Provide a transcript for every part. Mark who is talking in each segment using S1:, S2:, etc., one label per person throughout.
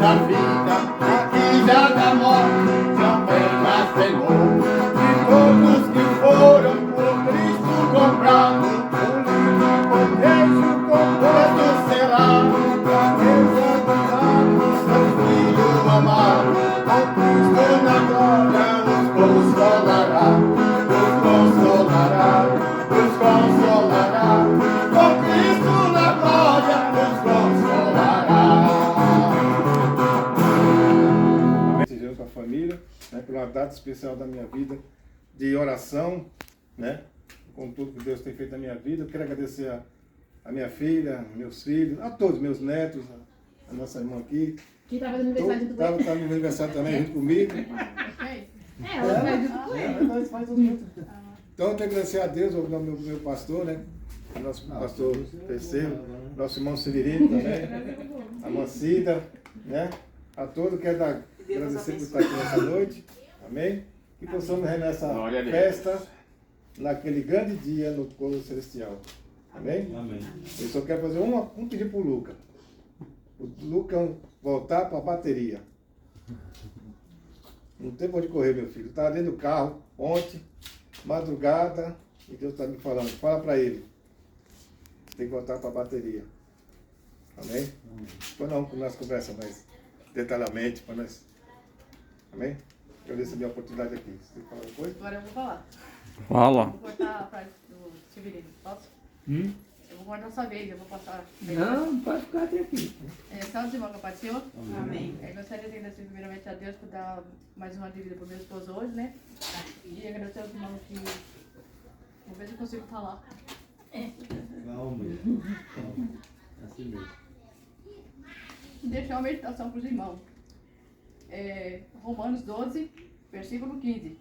S1: da vida, aqui já da morte, já vem mais Senhor. E todos que foram por Cristo comprados, o livre cortejo completo será. Cabeça do Pai, seu Filho amado, com Cristo na glória nos consolará, nos consolará, nos consolará. Com Cristo na glória nos consolará.
S2: Seja com a família, né, por uma data especial da minha vida de oração, né, com tudo que Deus tem feito na minha vida. Eu quero agradecer a minha filha, meus filhos, a todos, meus netos, a nossa irmã aqui.
S3: Que estava no aniversário do Tava
S2: no aniversário também junto comigo.
S3: Ela faz junto com ele.
S2: Nós faz tudo junto. Então eu tenho que agradecer a Deus, ao meu pastor, né? O nosso pastor terceiro, nosso irmão Severino também, a Mancida, né? A todos, quero agradecer por estar aqui nessa noite, amém? Que possamos reunir nessa festa, naquele grande dia no coro celestial, amém?
S4: Amém.
S2: Eu só quero fazer um pedido para o Luca. O Luca voltar para a bateria. Não tem por onde correr, meu filho. Estava dentro do carro ontem, madrugada, e Deus está me falando. Fala para ele. Tem que voltar para a bateria. Amém? Depois nós conversamos mais detalhadamente para nós. Amém? Eu recebi a oportunidade aqui. Você quer falar alguma coisa?
S5: Agora eu vou falar.
S6: Fala.
S5: Vou cortar a frase do Severino. Posso? Eu vou cortar sua vez, eu vou passar.
S4: Não, pode ficar até aqui.
S5: Salve de irmão, Pai do Senhor.
S4: Amém.
S5: Eu gostaria de agradecer primeiramente a Deus por dar mais uma de vida para o meu esposo hoje, né? E agradecer aos irmãos que... Vou ver se eu consigo falar.
S4: Calma. Assim mesmo.
S5: E deixar uma meditação para os irmãos. Romanos 12, versículo 15.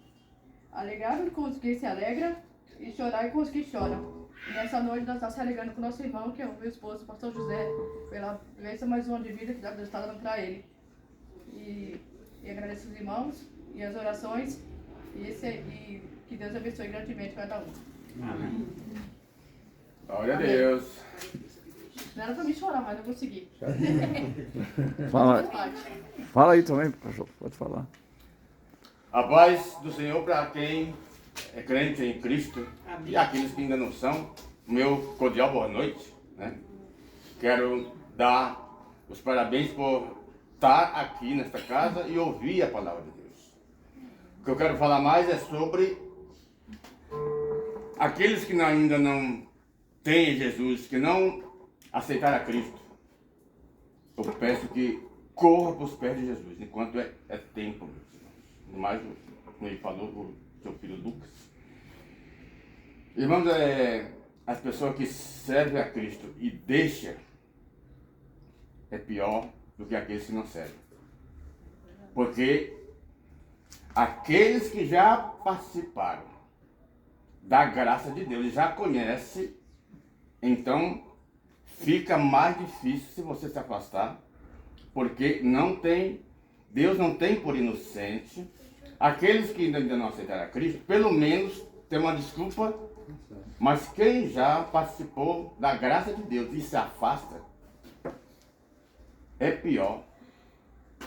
S5: Alegrai-vos com os que se alegram e chorai com os que choram. E nessa noite nós estamos se alegrando com o nosso irmão, que é o meu esposo, o pastor José, pela vivência mais uma de vida que Deus está dando para ele. E agradeço os irmãos e as orações e que Deus abençoe grandemente cada um.
S4: Amém.
S1: Glória a Deus.
S5: Não era para mim chorar, mas eu consegui.
S6: Fala aí também, pastor. Pode falar.
S1: A paz do Senhor para quem é crente em Cristo e aqueles que ainda não são. Meu cordial boa noite, né? Quero dar os parabéns por estar aqui nesta casa e ouvir a palavra de Deus. O que eu quero falar mais é sobre aqueles que ainda não têm Jesus, que não aceitaram a Cristo. Eu peço que corra para os pés de Jesus, enquanto é tempo, meus irmãos. Mais como ele falou do seu filho Lucas. Irmãos, as pessoas que servem a Cristo e deixam é pior do que aqueles que não servem. Porque aqueles que já participaram da graça de Deus, já conhecem, então fica mais difícil se você se afastar, porque Deus não tem por inocente. Aqueles que ainda não aceitaram a Cristo, pelo menos tem uma desculpa, mas quem já participou da graça de Deus e se afasta, é pior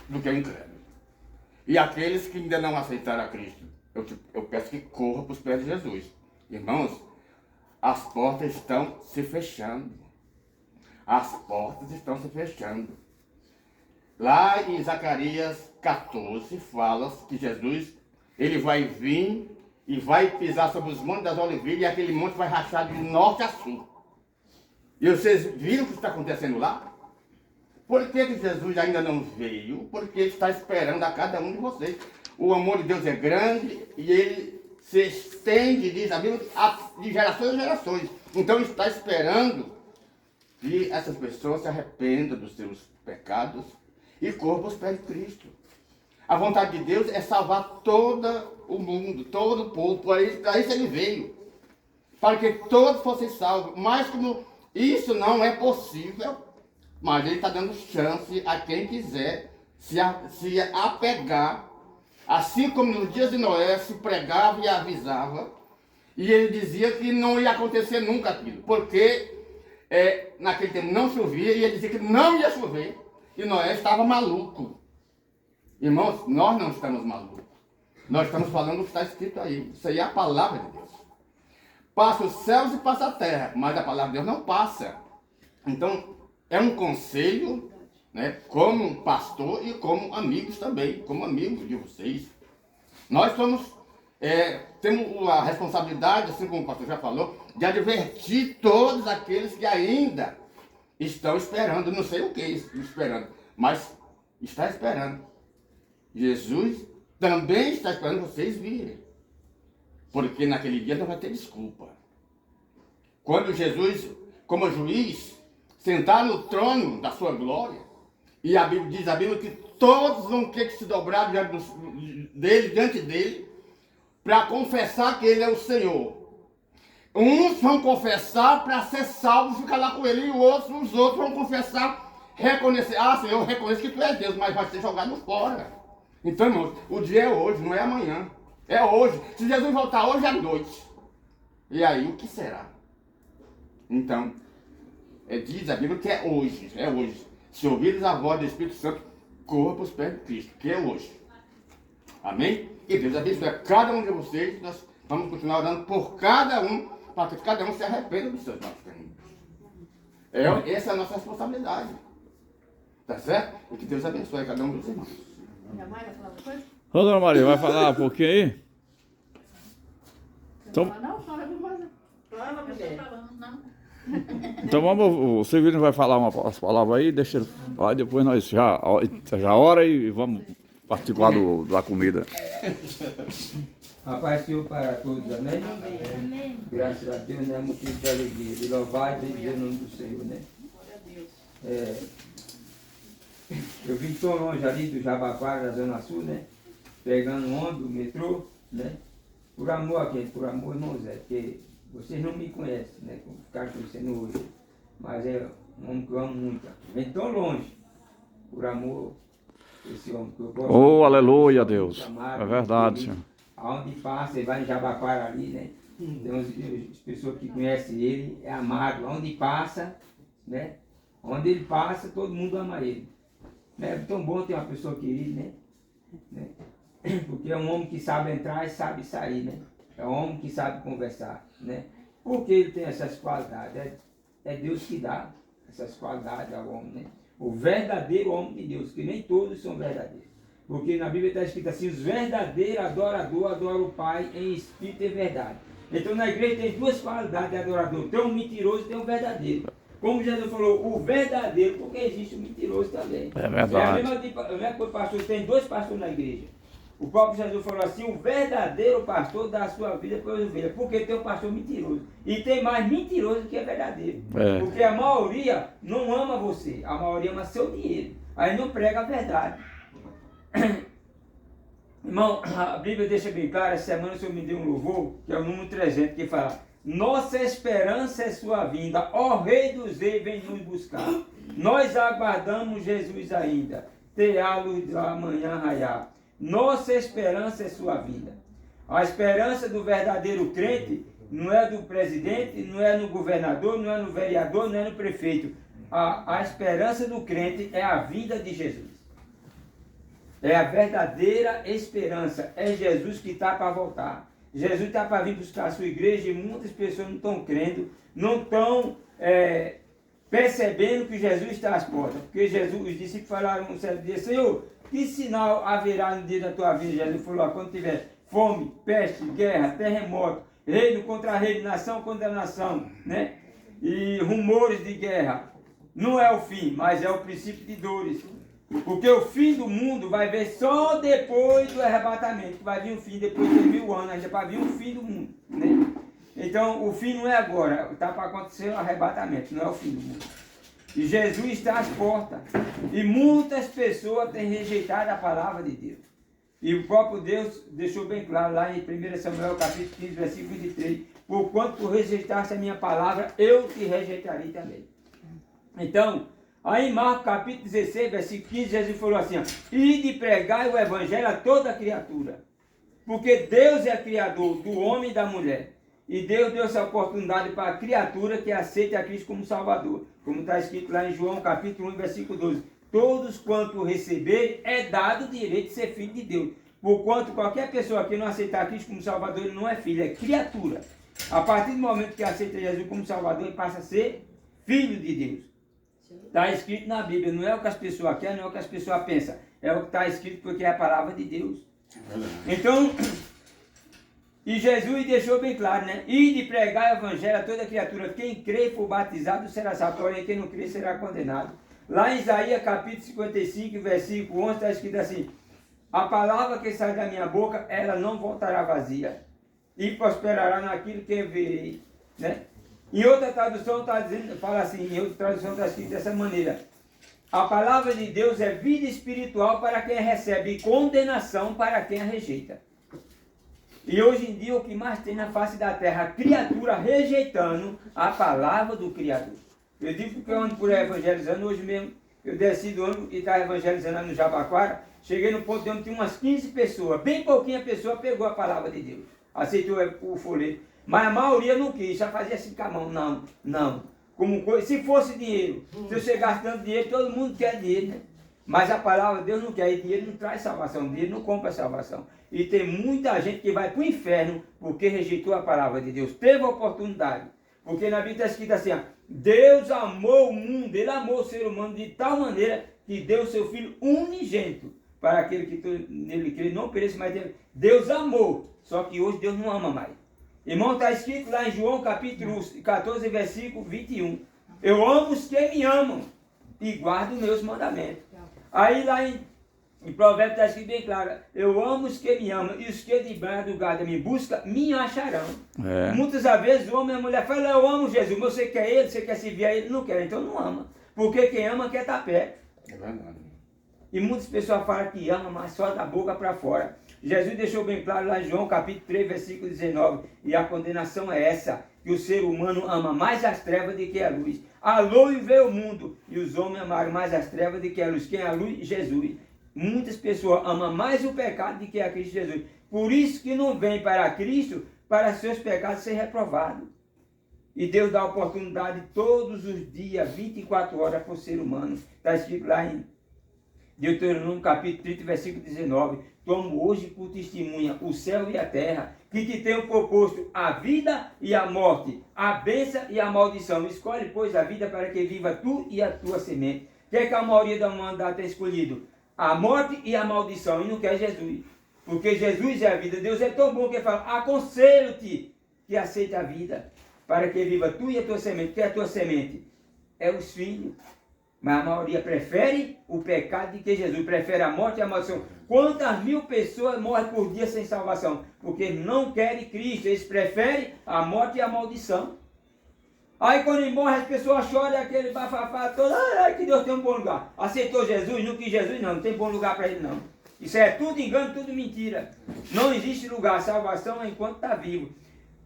S1: do que o incrédulo. E aqueles que ainda não aceitaram a Cristo, eu peço que corram para os pés de Jesus. Irmãos, as portas estão se fechando. As portas estão se fechando. Lá em Zacarias 14 fala que Jesus, ele vai vir e vai pisar sobre os montes das Oliveiras e aquele monte vai rachar de norte a sul. E vocês viram o que está acontecendo lá? Por que Jesus ainda não veio? Porque ele está esperando a cada um de vocês. O amor de Deus é grande e ele se estende, diz a Bíblia, de gerações em gerações. Então ele está esperando que essas pessoas se arrependam dos seus pecados e corram para os pés de Cristo. A vontade de Deus é salvar todo o mundo, todo o povo. Para isso ele veio. Para que todos fossem salvos. Mas como isso não é possível, mas ele está dando chance a quem quiser se apegar. Assim como nos dias de Noé se pregava e avisava. E ele dizia que não ia acontecer nunca aquilo. Porque naquele tempo não chovia e ele dizia que não ia chover. que Noé estava maluco. Irmãos, nós não estamos malucos. Nós estamos falando o que está escrito aí. Isso aí é a palavra de Deus. Passa os céus e passa a terra, mas a palavra de Deus não passa. Então, é um conselho, né, como pastor e como amigos também, como amigos de vocês. Nós temos a responsabilidade, assim como o pastor já falou, de advertir todos aqueles que ainda estão esperando, não sei o que esperando, mas está esperando. Jesus também está esperando vocês virem, porque naquele dia não vai ter desculpa. Quando Jesus, como juiz, sentar no trono da sua glória, e diz a Bíblia que todos vão ter que se dobrar diante dele, para confessar que ele é o Senhor. Uns vão confessar para ser salvos, ficar lá com ele, e os outros vão confessar, reconhecer, Senhor, eu reconheço que tu és Deus, mas vai ser jogado fora. Então, irmãos, o dia é hoje, não é amanhã, é hoje. Se Jesus voltar hoje à noite, e aí o que será? Então, diz a Bíblia que é hoje, é hoje. Se ouvires a voz do Espírito Santo, corra para os pés de Cristo, que é hoje. Amém? E Deus abençoe cada um de vocês. Nós vamos continuar orando por cada um, para que cada um se arrependa dos seus maus caminhos. Essa é a nossa responsabilidade. Tá certo? E que Deus abençoe cada um dos irmãos.
S5: Minha mãe vai falar uma coisa?
S6: Ô, dona Maria, vai falar um pouquinho aí?
S5: Você
S6: Então-
S5: não fala não? Fala alguma coisa.
S3: Fala, mulher.
S6: Então vamos, o Severino vai falar umas palavras aí, deixa ele falar, depois nós já ora e vamos participar da comida.
S4: A paz do Senhor para todos, amém? Amém. Graças a Deus, né? Motivo de alegria. De louvar e bendizer o nome do Senhor, né? Eu vim tão longe ali do Jabaquara, da Zona Sul, né? Pegando onda, o metrô, né? Por amor a quem? Por amor, irmão Zé, porque vocês não me conhecem, né? Como ficaram conhecendo hoje. Mas é um homem que eu amo muito. Vem tão longe, por amor a esse homem que eu gosto.
S6: Oh, aleluia, Deus.
S4: Amado,
S6: É verdade,
S4: querido.
S6: Senhor.
S4: Aonde passa, ele vai em Jabaquara ali, né? Tem as pessoas que conhecem ele, é amado. Aonde passa, né? Onde ele passa, todo mundo ama ele. É tão bom ter uma pessoa querida, né? Porque é um homem que sabe entrar e sabe sair, né? É um homem que sabe conversar, né? Porque ele tem essas qualidades. É Deus que dá essas qualidades ao homem, né? O verdadeiro homem de Deus, que nem todos são verdadeiros. Porque na Bíblia está escrito assim, os verdadeiros adoradores adoram o Pai em espírito e verdade. Então na igreja tem duas qualidades de adorador. Tem um mentiroso e tem um verdadeiro. Como Jesus falou, o verdadeiro, porque existe o mentiroso também.
S6: É verdade.
S4: É a mesma coisa, pastor, tem dois pastores na igreja. O próprio Jesus falou assim, o verdadeiro pastor dá a sua vida pelas ovelhas, porque tem um pastor mentiroso. E tem mais mentiroso que é verdadeiro.
S6: É.
S4: Porque a maioria não ama você, a maioria ama seu dinheiro. Aí não prega a verdade. Irmão, a Bíblia deixa bem claro, essa semana o Senhor me deu um louvor, que é o número 300, que fala: nossa esperança é sua vinda, ó Rei dos Reis, vem nos buscar. Nós aguardamos Jesus ainda, terá a luz da manhã raiar. Nossa esperança é sua vinda. A esperança do verdadeiro crente não é do presidente, não é no governador, não é no vereador, não é no prefeito. A esperança do crente é a vinda de Jesus. É a verdadeira esperança. É Jesus que está para voltar. Jesus está para vir buscar a sua igreja e muitas pessoas não estão crendo, não estão percebendo que Jesus está às portas. Porque Jesus, os discípulos falaram um certo dia: Senhor, que sinal haverá no dia da tua vinda? Jesus falou: quando tiver fome, peste, guerra, terremoto, reino contra reino, nação contra nação, né? E rumores de guerra. Não é o fim, mas é o princípio de dores. Porque o fim do mundo vai vir só depois do arrebatamento. Vai vir um fim depois de 1000 anos, ainda para vir um fim do mundo, né? Então o fim não é agora, está para acontecer o arrebatamento, não é o fim do mundo. E Jesus está às portas. E muitas pessoas têm rejeitado a palavra de Deus. E o próprio Deus deixou bem claro lá em 1 Samuel capítulo 15, versículo 23. Porquanto tu rejeitaste a minha palavra, eu te rejeitarei também. Então, aí em Marcos capítulo 16, versículo 15, Jesus falou assim: ide pregai o evangelho a toda criatura. Porque Deus é criador do homem e da mulher. E Deus deu essa oportunidade para a criatura que aceite a Cristo como Salvador. Como está escrito lá em João capítulo 1, versículo 12. todos quanto receberem, é dado o direito de ser filho de Deus. Porquanto qualquer pessoa que não aceitar Cristo como Salvador, ele não é filho, é criatura. A partir do momento que aceita Jesus como Salvador, ele passa a ser filho de Deus. Está escrito na Bíblia, não é o que as pessoas querem, não é o que as pessoas pensam. É o que está escrito porque é a palavra de Deus. Então, e Jesus deixou bem claro, né? E de pregar o evangelho a toda criatura. Quem crê e for batizado será salvo, porém quem não crê será condenado. Lá em Isaías capítulo 55, versículo 11, está escrito assim: a palavra que sai da minha boca, ela não voltará vazia, e prosperará naquilo que enviei, né? Em outra tradução está dizendo, fala assim, em outra tradução está escrito dessa maneira: a palavra de Deus é vida espiritual para quem recebe e condenação para quem a rejeita. E hoje em dia o que mais tem na face da terra, a criatura rejeitando a palavra do Criador. Eu digo porque eu ando por aí evangelizando, hoje mesmo eu desci do ônibus e estava evangelizando no Jabaquara, cheguei no ponto de onde tinha umas 15 pessoas, bem pouquinha pessoa pegou a palavra de Deus, aceitou o folheto, mas a maioria não quis, já fazia assim com a mão, não. Como coisa, se fosse dinheiro, se eu chegasse dando dinheiro, todo mundo quer dinheiro, né? Mas a palavra de Deus não quer, e dinheiro não traz salvação, dinheiro não compra salvação. E tem muita gente que vai para o inferno porque rejeitou a palavra de Deus, teve a oportunidade. Porque na Bíblia está escrito assim, ó, Deus amou o mundo, Ele amou o ser humano de tal maneira que deu o seu Filho unigênito, para aquele que nele crê não pereça, mas Deus amou, só que hoje Deus não ama mais. Irmão, está escrito lá em João capítulo 14, versículo 21, eu amo os que me amam e guardo meus mandamentos. Aí lá em Provérbios está escrito bem claro, eu amo os que me amam e os que de madrugada me buscam, me acharão. Muitas vezes o homem e a mulher falam, eu amo Jesus, mas você quer ele, você quer servir a ele, não quer, então não ama. Porque quem ama quer estar perto.
S1: É verdade.
S4: E muitas pessoas falam que ama, mas só da boca para fora. Jesus deixou bem claro lá em João capítulo 3, versículo 19, e a condenação é essa, que o ser humano ama mais as trevas do que a luz. A luz veio o mundo, e os homens amaram mais as trevas do que a luz. Quem é a luz? Jesus. Muitas pessoas amam mais o pecado do que a Cristo Jesus. Por isso que não vem para Cristo, para seus pecados ser reprovados. E Deus dá oportunidade todos os dias, 24 horas para o ser humano. Está escrito lá em Deuteronômio capítulo 30, versículo 19. Tomo hoje por testemunha o céu e a terra, que te tenho proposto a vida e a morte, a bênção e a maldição. Escolhe, pois, a vida para que viva tu e a tua semente. Quer que a maioria da humanidade tenha escolhido? A morte e a maldição, e não quer Jesus. Porque Jesus é a vida. Deus é tão bom que ele fala, aconselho-te que aceite a vida, para que viva tu e a tua semente. Que é a tua semente? É os filhos. Mas a maioria prefere o pecado de que Jesus, prefere a morte e a maldição. Quantas mil pessoas morrem por dia sem salvação? Porque não querem Cristo, eles preferem a morte e a maldição. Aí quando ele morre, as pessoas choram, e aquele bafafá todo, que Deus tem um bom lugar. Aceitou Jesus, não quis Jesus, não tem bom lugar para ele não. Isso é tudo engano, tudo mentira. Não existe lugar, salvação é enquanto está vivo.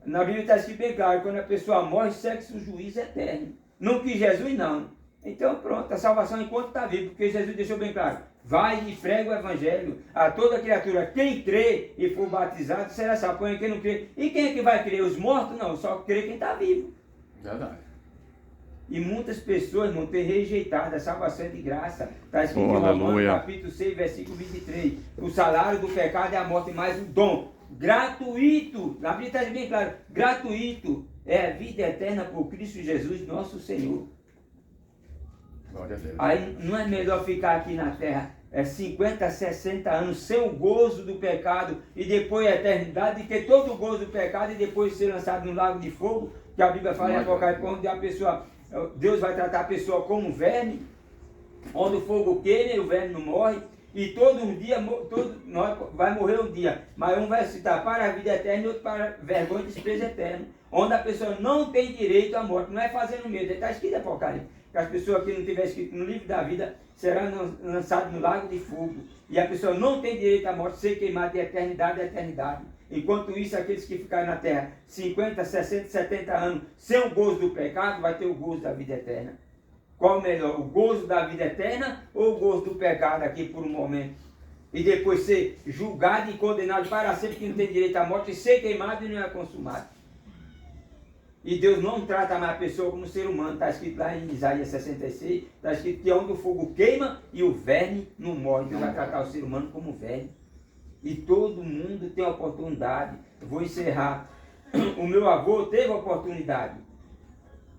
S4: Na Bíblia está escrito bem claro, quando a pessoa morre, segue-se o juízo eterno. Não quis Jesus, não. Então pronto, a salvação é enquanto está vivo, porque Jesus deixou bem claro, vai e prega o evangelho a toda criatura, quem crê e for batizado será salvo, porém quem não crê. E quem é que vai crer? Os mortos? Não, só crê quem está vivo.
S1: Verdade.
S4: E muitas pessoas vão ter rejeitado a salvação de graça. Está escrito em
S6: Aleluia.
S4: Romanos capítulo 6, versículo 23. O salário do pecado é a morte, mais um dom gratuito. Na Bíblia está bem claro, gratuito é a vida eterna por Cristo Jesus, nosso Senhor.
S1: Glória a Deus.
S4: Aí não é melhor ficar aqui na terra 50, 60 anos sem o gozo do pecado e depois a eternidade, que todo o gozo do pecado e depois ser lançado no lago de fogo, que a Bíblia fala em Apocalipse, onde a pessoa, Deus vai tratar a pessoa como verme, onde o fogo queima e o verme não morre, e todo um dia, nós vai morrer um dia, mas um vai citar para a vida eterna e outro para vergonha e desprezo eterno, onde a pessoa não tem direito à morte, não é fazendo medo, está escrito em Apocalipse. Que as pessoas que não tiver escrito no livro da vida serão lançadas no lago de fogo. E a pessoa não tem direito à morte, ser queimada de eternidade a eternidade. Enquanto isso, aqueles que ficarem na terra 50, 60, 70 anos sem o gozo do pecado, vai ter o gozo da vida eterna. Qual melhor, o gozo da vida eterna ou o gozo do pecado aqui por um momento? E depois ser julgado e condenado para sempre, que não tem direito à morte, e ser queimado e não é consumado. E Deus não trata mais a pessoa como ser humano. Está escrito lá em Isaías 66, está escrito que onde o fogo queima e o verme não morre. Deus vai tratar o ser humano como verme. E todo mundo tem oportunidade. Eu vou encerrar. O meu avô teve oportunidade.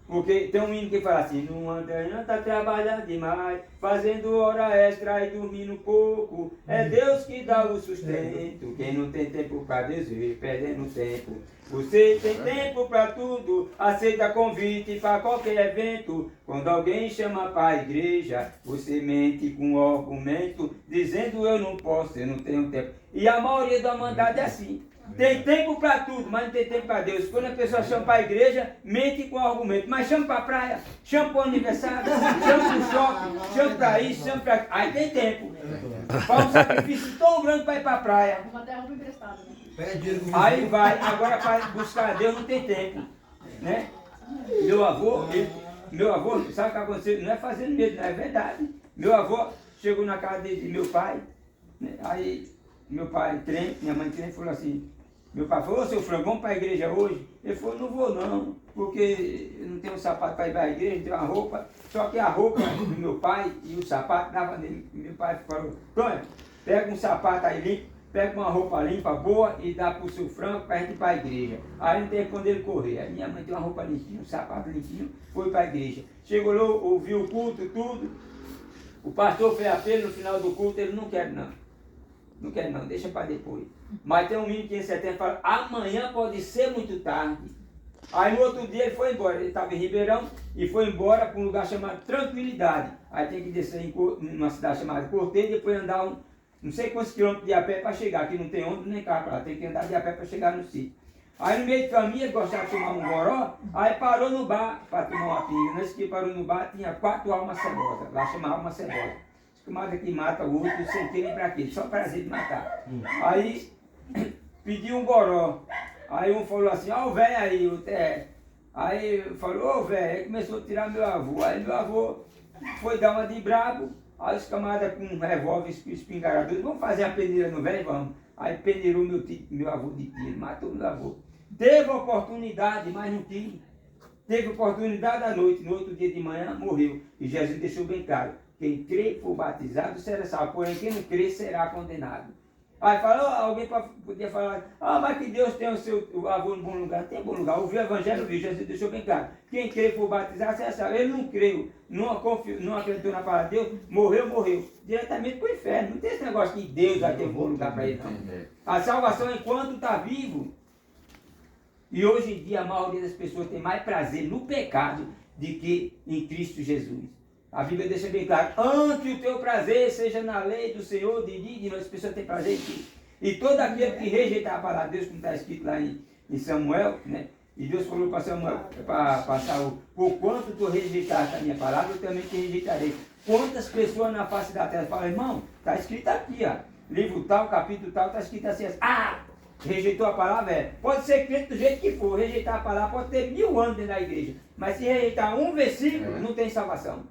S4: Porque tem um hino que fala assim: não adianta trabalhar demais, fazendo hora extra e dormindo pouco. É Deus que dá o sustento. Quem não tem tempo para Deus vive perdendo tempo. Você tem tempo para tudo, aceita convite para qualquer evento. Quando alguém chama para a igreja, você mente com argumento, dizendo eu não posso, eu não tenho tempo. E a maioria da humanidade é assim. Tem tempo para tudo, mas não tem tempo para Deus. Quando a pessoa chama para a igreja, mente com argumento. Mas chama para a praia, chama para o aniversário, chama para o shopping, chama para isso, chama para... Aí tem tempo. Faz um sacrifício tão grande para ir para a praia.
S5: Uma terra emprestada, né?
S4: Aí vai, agora para buscar a Deus não tem tempo, né? Meu avô, sabe o que aconteceu? Não é fazendo medo, não é verdade. Meu avô chegou na casa de meu pai, né? Aí meu pai crente, minha mãe crente, falou assim, meu pai falou: ô seu Franco, vamos para a igreja hoje? Ele falou: não vou não, porque eu não tenho um sapato para ir para a igreja, não tenho uma roupa, só que a roupa do meu pai e o sapato dava nele. Meu pai falou: Tônia, pega um sapato aí limpo, pega uma roupa limpa, boa, e dá para o seu Franco para a gente ir para a igreja. Aí não tem quando ele correr. Aí minha mãe tem uma roupa limpinha, um sapato limpinho, foi para a igreja. Chegou lá, ouviu o culto, tudo. O pastor fez apelo no final do culto, ele: não quer não. Não quer não, deixa para depois. Mas tem um menino que em setembro fala: amanhã pode ser muito tarde. Aí no outro dia ele foi embora. Ele estava em Ribeirão e foi embora para um lugar chamado Tranquilidade. Aí tem que descer em uma cidade chamada Corteiro e depois andar não sei quantos quilômetros de a pé para chegar. Aqui não tem ônibus nem carro para lá, tem que andar de a pé para chegar no sítio. Aí no meio do caminho ele gostava de tomar um goró, aí parou no bar para tomar uma pinga. Nesse que parou no bar tinha 4 almas cebosas, lá chamava alma cebosa. Tomada que mata o outro sem ter nem pra quê, só prazer de matar. Aí pediu um goró. Aí um falou assim: ó o velho aí, o Té. Aí falou: ô velho, aí começou a tirar meu avô. Aí meu avô foi dar uma de brabo. Aí os camaradas com um revólver espingarda, vamos fazer a peneira no velho, vamos. Aí peneirou meu avô de tiro, matou meu avô. Teve oportunidade, mas não tinha. Teve oportunidade à noite, no outro dia de manhã morreu. E Jesus deixou bem claro: quem crê e for batizado será salvo, porém quem não crê será condenado. Aí falou, alguém podia falar: mas que Deus tem o avô no bom lugar. Tem bom lugar, ouviu o evangelho, viu, Jesus deixou bem claro: quem crê e for batizado será salvo. Ele não creu, não acreditou na palavra de Deus, morreu diretamente para o inferno. Não tem esse negócio que Deus vai ter um bom lugar para ele, não. A salvação é enquanto está vivo. E hoje em dia a maioria das pessoas tem mais prazer no pecado do que em Cristo Jesus. A Bíblia deixa bem claro: antes o teu prazer seja na lei do Senhor, de as pessoas têm prazer em ti. E todo aquele que rejeitar a palavra de Deus, como está escrito lá em Samuel, né? E Deus falou para Samuel, para Saul: por quanto tu rejeitaste a minha palavra, eu também te rejeitarei. Quantas pessoas na face da terra falam: irmão, está escrito aqui, ó, livro tal, capítulo tal, está escrito assim, rejeitou a palavra, pode ser crente do jeito que for, rejeitar a palavra, pode ter 1000 anos dentro da igreja, mas se rejeitar um versículo, não tem salvação.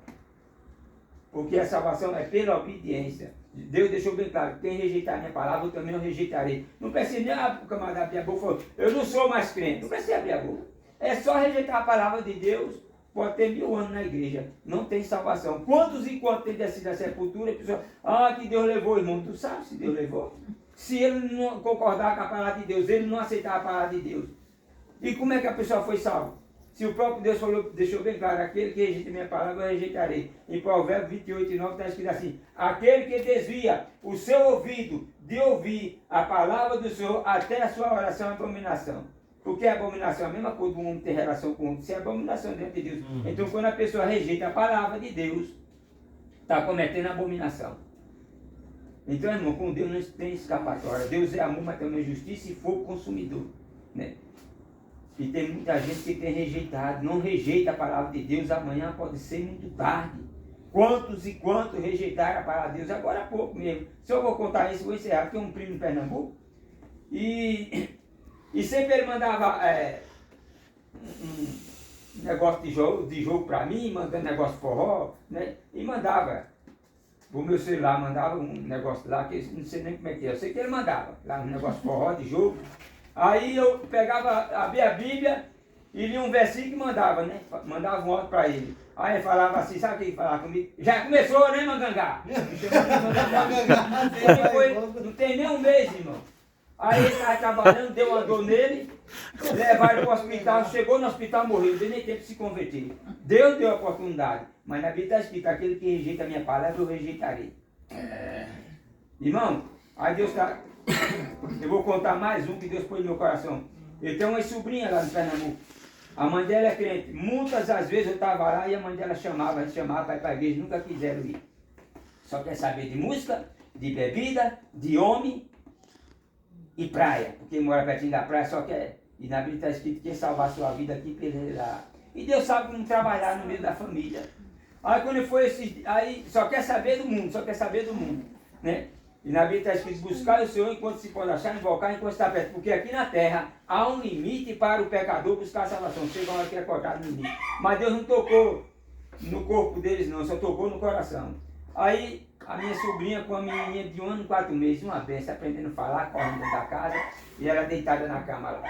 S4: Porque a salvação é pela obediência. Deus deixou bem claro: quem rejeitar a minha palavra, eu também o rejeitarei. Não precisa nem o camarada abrir a boca e falar: eu não sou mais crente. Não precisa abrir a boca. É só rejeitar a palavra de Deus. Pode ter 1000 anos na igreja, não tem salvação. Quantos e quantos tem descido da sepultura? A pessoa: que Deus levou, irmão. Tu sabe se Deus levou? Se ele não concordar com a palavra de Deus, ele não aceitar a palavra de Deus. E como é que a pessoa foi salva? Se o próprio Deus falou, deixou bem claro: aquele que rejeita minha palavra, eu rejeitarei. Em Provérbios 28:9 está escrito assim: aquele que desvia o seu ouvido de ouvir a palavra do Senhor, até a sua oração é abominação. Porque a abominação é a mesma coisa do homem ter relação com o outro, se é abominação diante de Deus. Então quando a pessoa rejeita a palavra de Deus, está cometendo abominação. Então, irmão, com Deus não tem escapatória. Deus é amor, mas também justiça e fogo consumidor, né? E tem muita gente que tem rejeitado, não rejeita a palavra de Deus. Amanhã pode ser muito tarde. Quantos e quantos rejeitaram a palavra de Deus? Agora há pouco mesmo. Se eu vou contar isso, vou encerrar. Tem um primo em Pernambuco. E sempre ele mandava um negócio de jogo para mim, mandando negócio forró, né? E mandava. O meu celular mandava um negócio lá, que eu não sei nem como é que é. Eu sei que ele mandava lá um negócio forró de jogo. Aí eu pegava, abria a Bíblia e lia um versículo e mandava, né? Mandava um outro para ele. Aí ele falava assim, sabe o que ele falava comigo? Já começou, né, Mangangá? Não tem nem um mês, irmão. Aí ele estava trabalhando, deu uma dor nele, levaram ele para o hospital, chegou no hospital, morreu, não deu nem tempo de se converter. Deus deu a oportunidade, mas na Bíblia está escrito, aquele que rejeita a minha palavra, eu rejeitarei. Irmão, aí Deus está... Eu vou contar mais um que Deus pôs no meu coração. Eu tenho uma sobrinha lá no Pernambuco. A mãe dela é crente. Muitas das vezes eu estava lá e a mãe dela chamava, a gente chamava para ir para a igreja, nunca quiseram ir. Só quer saber de música, de bebida, de homem e praia. Porque mora pertinho da praia, só quer. E na Bíblia está escrito que quem salvar a sua vida aqui perderá. E Deus sabe como trabalhar no meio da família. Aí quando ele foi aí só quer saber do mundo, só quer saber do mundo, né? E na Bíblia está escrito, buscar o Senhor enquanto se pode achar, invocar enquanto está perto. Porque aqui na terra há um limite para o pecador buscar a salvação. Chega uma hora que é cortado no limite. Mas Deus não tocou no corpo deles não, só tocou no coração. Aí a minha sobrinha com a menininha de 1 ano e 4 meses, uma benção, aprendendo a falar, correndo dentro da casa, e ela deitada na cama lá.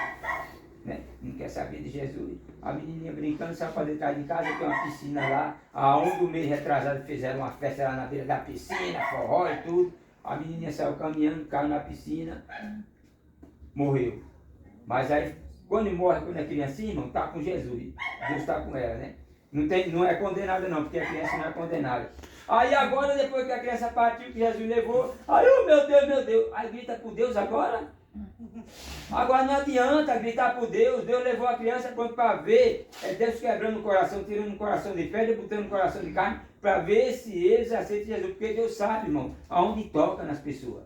S4: Né? Não quer saber de Jesus. A menininha brincando, saiu para dentro de casa, tem uma piscina lá. A 1 do mês retrasado fizeram uma festa lá na beira da piscina, forró e tudo. A menininha saiu caminhando, caiu na piscina, morreu. Mas aí, quando morre, quando é criancinha, irmão, está com Jesus. Deus está com ela, né? Não é condenada não, porque a criança não é condenada. Aí agora, depois que a criança partiu, que Jesus levou, aí, oh meu Deus, aí grita por Deus agora. Agora não adianta gritar por Deus, Deus levou a criança pronto para ver, é Deus quebrando o coração, tirando o coração de pedra, botando o coração de carne, para ver se eles aceitam Jesus, porque Deus sabe, irmão, aonde toca nas pessoas.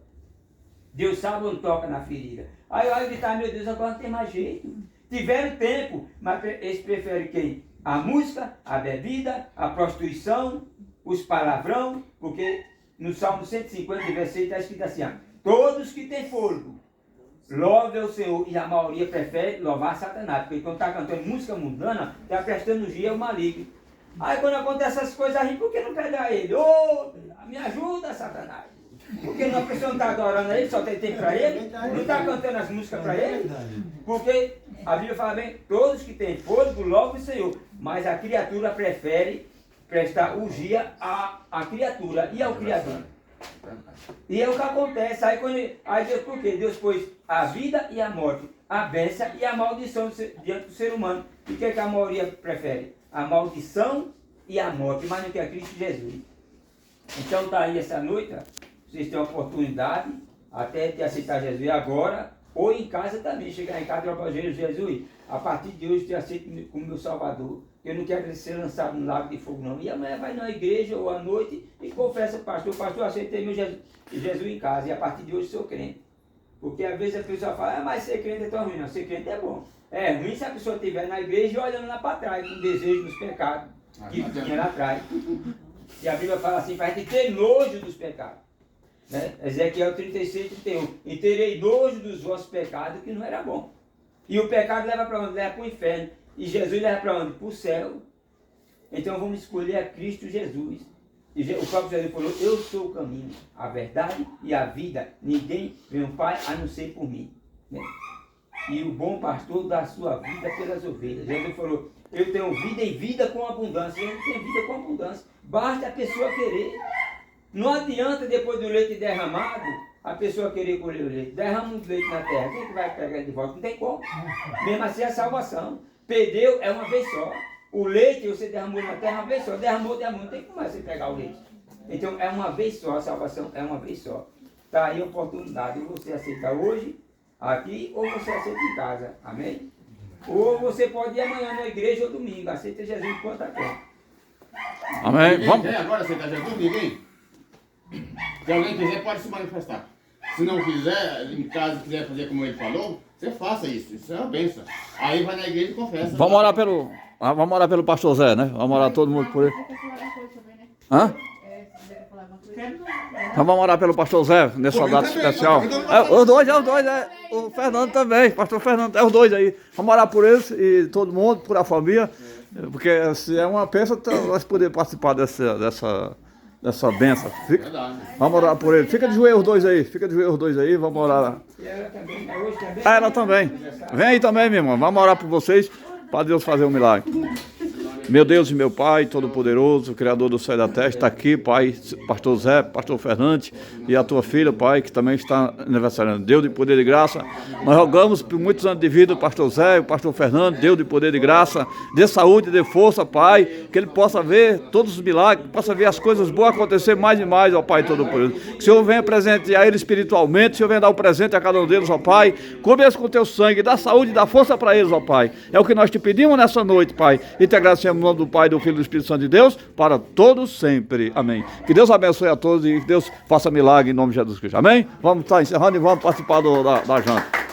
S4: Deus sabe onde toca na ferida. Aí eu gritar, meu Deus, agora não tem mais jeito. Tiveram tempo, mas eles preferem quem? A música, a bebida, a prostituição, os palavrão, porque no Salmo 150, versículo, está escrito assim, ó, todos que têm fôlego, louve ao Senhor, e a maioria prefere louvar Satanás, porque quando está cantando música mundana, está prestando dia ao maligno. Aí quando acontece essas coisas aí, por que não pede a ele? Ô, me ajuda, Satanás. Porque a pessoa não está adorando a ele, só tem tempo para ele, não está cantando as músicas para ele. Porque a Bíblia fala bem, todos que têm fôlego, louvam o Senhor, mas a criatura prefere prestar o dia à criatura e ao Criador. E é o que acontece, aí Deus, por quê? Deus pôs a vida e a morte, a bênção e a maldição diante do ser humano. E o que a maioria prefere? A maldição e a morte, mas não quer Cristo Jesus. Então está aí essa noite, vocês têm a oportunidade até de aceitar Jesus agora, ou em casa também, chegar em casa e falar, Jesus, a partir de hoje te aceito como meu Salvador. Eu não quero ser lançado no lago de fogo não. E amanhã vai na igreja ou à noite e confessa ao pastor, aceitei meu Jesus em casa e a partir de hoje sou crente. Porque às vezes a pessoa fala, mas ser crente é tão ruim. Não, ser crente é bom. É ruim se a pessoa estiver na igreja e olhando lá para trás, com desejo dos pecados que tinha lá atrás. E a Bíblia fala assim, para a gente ter nojo dos pecados. Né? Ezequiel 36, 31. E terei nojo dos vossos pecados, que não era bom. E o pecado leva para onde? Leva para o inferno. E Jesus leva para onde? Para o céu. Então vamos escolher a Cristo Jesus. E o próprio Jesus falou, eu sou o caminho, a verdade e a vida. Ninguém vem ao Pai a não ser por mim. Né? E o bom pastor dá a sua vida pelas ovelhas. Jesus falou, eu tenho vida e vida com abundância. Eu tenho vida com abundância. Basta a pessoa querer. Não adianta depois do leite derramado, a pessoa querer colher o leite. Derrama um leite na terra. Quem é que vai pegar ele de volta? Não tem como. Mesmo assim é a salvação. Perdeu é uma vez só. O leite você derramou na terra uma vez só. Derramou, não tem como mais você pegar o leite. Então é uma vez só, a salvação é uma vez só. Está aí a oportunidade. Ou você aceita hoje, aqui, ou você aceita em casa. Amém? Ou você pode ir amanhã na igreja ou domingo. Aceita Jesus enquanto há tempo.
S6: Amém. Vamos.
S1: Quer agora aceitar Jesus? Ninguém? Se alguém quiser, pode se manifestar. Se não quiser, em casa quiser fazer como ele falou, você faça isso. Isso é uma bênção. Aí vai na igreja e confessa.
S6: Vamos orar pelo pastor Zé, né? Vamos orar todo mundo por ele. Hã? Então vamos orar pelo pastor Zé nessa data especial. Os dois. O Fernando também, pastor Fernando, os dois aí. Vamos orar por eles e todo mundo, por a família. Porque se é uma bênção, nós podemos participar dessa benção. Vamos orar por ele. Fica de joelho os dois aí, vamos orar.
S4: E ela também, hoje também?
S6: Ela também. Vem aí também, minha irmã. Vamos orar por vocês. para Deus fazer um milagre. Meu Deus e meu Pai, Todo-Poderoso, Criador do céu e da terra, está aqui, Pai, pastor Zé, pastor Fernandes e a tua filha, Pai, que também está aniversariando. Deus de poder e graça, nós rogamos por muitos anos de vida o pastor Zé, o pastor Fernando, Deus de poder e graça, dê saúde, dê força, Pai, que ele possa ver todos os milagres, possa ver as coisas boas acontecer mais e mais, ó Pai Todo-Poderoso. Que o Senhor venha presentear ele espiritualmente, o Senhor venha dar o presente a cada um deles, ó Pai, começa com o teu sangue, dá saúde e dá força para eles, ó Pai. É o que nós te pedimos nessa noite, Pai, e te agradecemos. Em nome do Pai, do Filho e do Espírito Santo de Deus, para todos sempre. Amém. Que Deus abençoe a todos e que Deus faça milagre em nome de Jesus Cristo. Amém? Vamos estar encerrando e vamos participar da janta.